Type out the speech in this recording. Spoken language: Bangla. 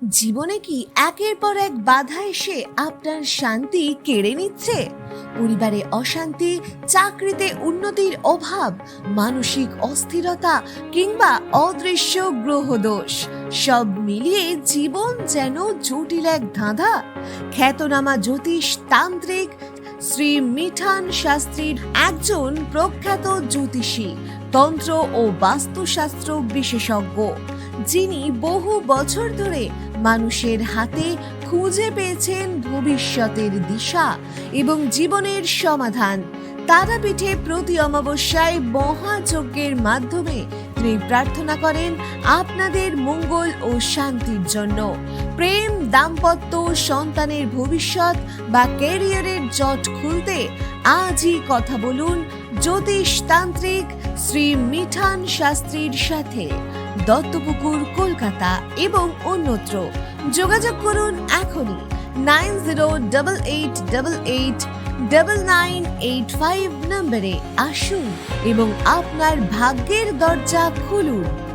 জীবনে কি একের পর এক বাধা এসে আপনার শান্তি কেড়ে নিচ্ছে? পরিবারে অশান্তি, চাকরিতে উন্নতির অভাব, মানসিক অস্থিরতা কিংবা অদৃশ্য গ্রহদোষ, সব মিলিয়ে জীবন যেন জটিল এক ধাঁধা। খ্যাতনামা জ্যোতিষ তান্ত্রিক শ্রী মিঠান শাস্ত্রীর একজন প্রখ্যাত জ্যোতিষী, তন্ত্র ও বাস্তুশাস্ত্র বিশেষজ্ঞ, যিনি বহু বছর ধরে মানুষের হাতে খুঁজে পেয়েছেন ভবিষ্যতের দিশা এবং জীবনের সমাধান। তারাপীঠে প্রতি অমাবস্যায় মহাযজ্ঞের মাধ্যমে তিনি প্রার্থনা করেন আপনাদের মঙ্গল ও শান্তির জন্য। প্রেম, দাম্পত্য, সন্তানের ভবিষ্যৎ বা ক্যারিয়ারের জট খুলতে আজই কথা বলুন জ্যোতিষ তান্ত্রিক শ্রী মিঠান শাস্ত্রীর সাথে। দত্তপুকুর, কলকাতা এবং অন্যত্র। যোগাযোগ করুন এখনই 9088889985 নম্বরে। আসুন এবং আপনার ভাগ্যের দরজা খুলুন।